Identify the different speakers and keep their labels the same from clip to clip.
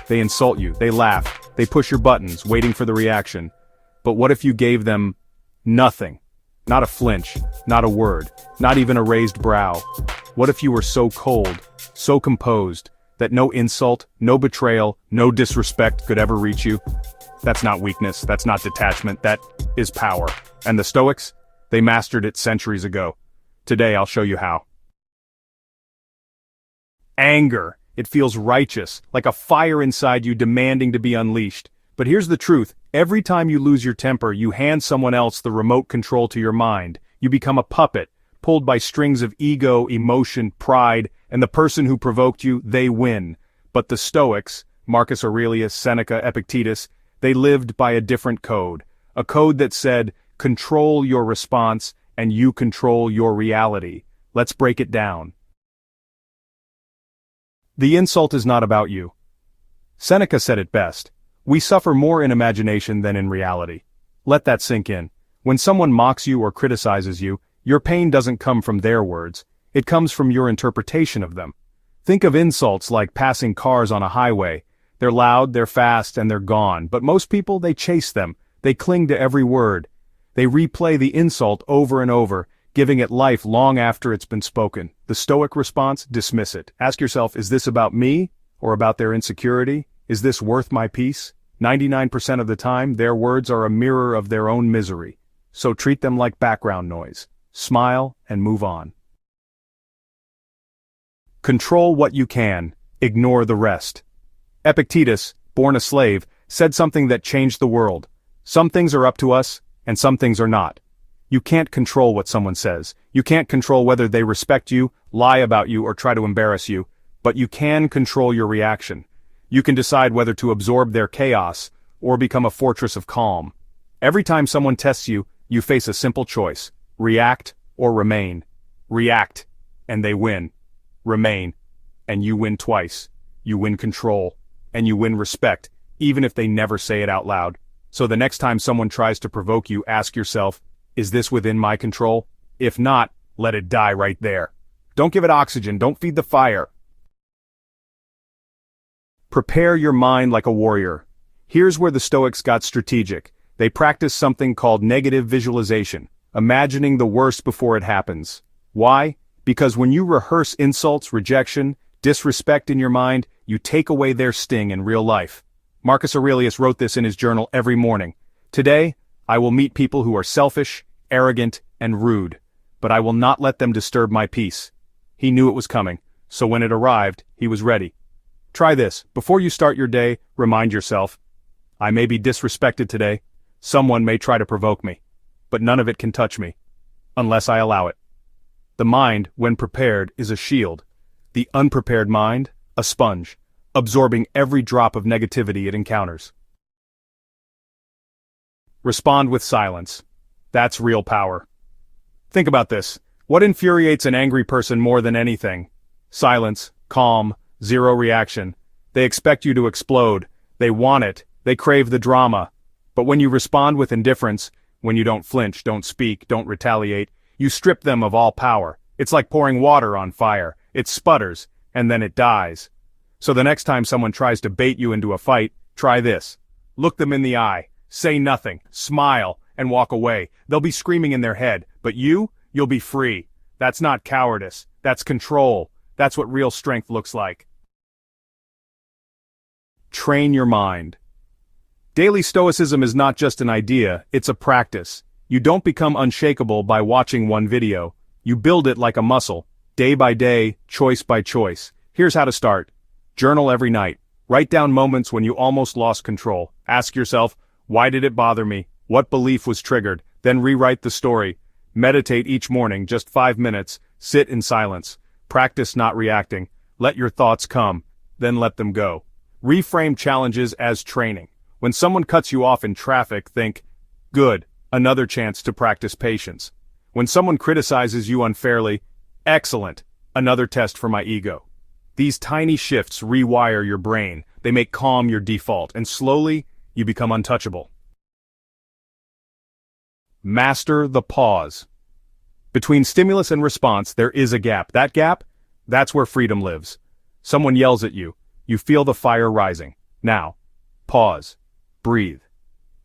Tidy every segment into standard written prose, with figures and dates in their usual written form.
Speaker 1: They insult you, they laugh, they push your buttons, waiting for the reaction. But what if you gave them nothing? Not a flinch, not a word, not even a raised brow. What if you were so cold, so composed, that no insult, no betrayal, no disrespect could ever reach you? That's not weakness, that's not detachment, that is power. And the Stoics? They mastered it centuries ago. Today I'll show you how. Anger. It feels righteous, like a fire inside you demanding to be unleashed. But here's the truth, every time you lose your temper, you hand someone else the remote control to your mind. You become a puppet, pulled by strings of ego, emotion, pride, and the person who provoked you, they win. But the Stoics, Marcus Aurelius, Seneca, Epictetus, they lived by a different code. A code that said, control your response, and you control your reality. Let's break it down. The insult is not about you. Seneca said it best. We suffer more in imagination than in reality. Let that sink in. When someone mocks you or criticizes you, your pain doesn't come from their words. It comes from your interpretation of them. Think of insults like passing cars on a highway. They're loud, they're fast, and they're gone. But most people, they chase them. They cling to every word. They replay the insult over and over, giving it life long after it's been spoken. The Stoic response? Dismiss it. Ask yourself, is this about me or about their insecurity? Is this worth my peace? 99% of the time, their words are a mirror of their own misery. So treat them like background noise. Smile and move on. Control what you can. Ignore the rest. Epictetus, born a slave, said something that changed the world. Some things are up to us, and some things are not. You can't control what someone says. You can't control whether they respect you, lie about you, or try to embarrass you. But you can control your reaction. You can decide whether to absorb their chaos, or become a fortress of calm. Every time someone tests you, you face a simple choice. React or remain. React, and they win. Remain, and you win twice. You win control, and you win respect, even if they never say it out loud. So the next time someone tries to provoke you, ask yourself, is this within my control? If not, let it die right there. Don't give it oxygen, don't feed the fire. Prepare your mind like a warrior. Here's where the Stoics got strategic. They practiced something called negative visualization, imagining the worst before it happens. Why? Because when you rehearse insults, rejection, disrespect in your mind, you take away their sting in real life. Marcus Aurelius wrote this in his journal every morning. Today, I will meet people who are selfish, arrogant, and rude, but I will not let them disturb my peace. He knew it was coming, so when it arrived, he was ready. Try this. Before you start your day, remind yourself, I may be disrespected today. Someone may try to provoke me, but none of it can touch me, unless I allow it. The mind, when prepared, is a shield. The unprepared mind, a sponge, absorbing every drop of negativity it encounters. Respond with silence. That's real power. Think about this. What infuriates an angry person more than anything? Silence, calm, zero reaction. They expect you to explode. They want it. They crave the drama. But when you respond with indifference, when you don't flinch, don't speak, don't retaliate, you strip them of all power. It's like pouring water on fire. It sputters, and then it dies. So the next time someone tries to bait you into a fight, try this. Look them in the eye. Say nothing, smile, and walk away. They'll be screaming in their head, but you'll be free. That's not cowardice. That's control. That's what real strength looks like. Train your mind. Daily Stoicism is not just an idea, it's a practice. You don't become unshakable by watching one video. You build it like a muscle, day by day, choice by choice. Here's how to start. Journal every night. Write down moments when you almost lost control. Ask yourself, why did it bother me? What belief was triggered? Then rewrite the story. Meditate each morning, just 5 minutes. Sit in silence. Practice not reacting. Let your thoughts come, then let them go. Reframe challenges as training. When someone cuts you off in traffic, think, good, another chance to practice patience. When someone criticizes you unfairly, excellent, another test for my ego. These tiny shifts rewire your brain. They make calm your default, and slowly, you become untouchable. Master the pause. Between stimulus and response, there is a gap. That gap, that's where freedom lives. Someone yells at you. You feel the fire rising. Now, pause. Breathe.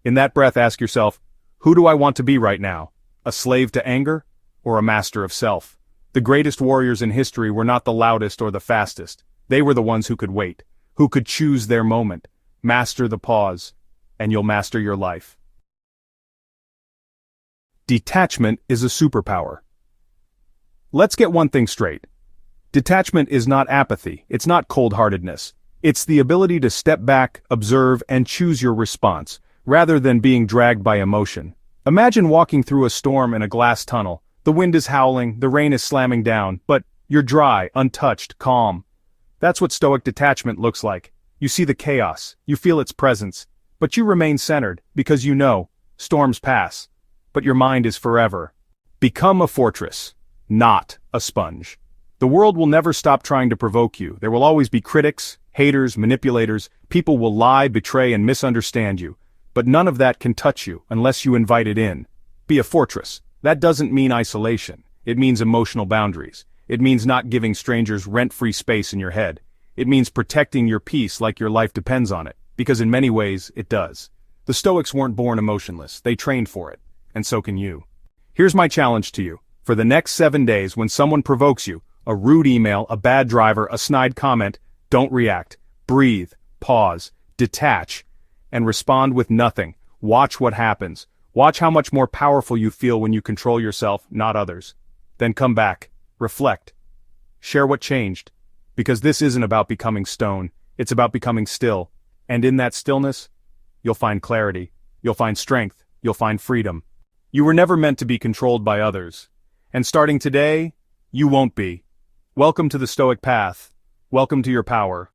Speaker 1: In that breath, ask yourself, who do I want to be right now? A slave to anger, or a master of self? The greatest warriors in history were not the loudest or the fastest. They were the ones who could wait, who could choose their moment. Master the pause, and you'll master your life. Detachment is a superpower. Let's get one thing straight. Detachment is not apathy, it's not cold-heartedness. It's the ability to step back, observe, and choose your response, rather than being dragged by emotion. Imagine walking through a storm in a glass tunnel. The wind is howling, the rain is slamming down, but you're dry, untouched, calm. That's what Stoic detachment looks like. You see the chaos, you feel its presence, but you remain centered, because you know, storms pass, but your mind is forever. Become a fortress, not a sponge. The world will never stop trying to provoke you. There will always be critics, haters, manipulators. People will lie, betray, and misunderstand you. But none of that can touch you unless you invite it in. Be a fortress. That doesn't mean isolation. It means emotional boundaries. It means not giving strangers rent-free space in your head. It means protecting your peace like your life depends on it, because in many ways, it does. The Stoics weren't born emotionless. They trained for it. And so can you. Here's my challenge to you. For the next 7 days, when someone provokes you, a rude email, a bad driver, a snide comment, don't react. Breathe, pause, detach, and respond with nothing. Watch what happens. Watch how much more powerful you feel when you control yourself, not others. Then come back. Reflect. Share what changed. Because this isn't about becoming stone. It's about becoming still. And in that stillness, you'll find clarity. You'll find strength. You'll find freedom. You were never meant to be controlled by others. And starting today, you won't be. Welcome to the Stoic path. Welcome to your power.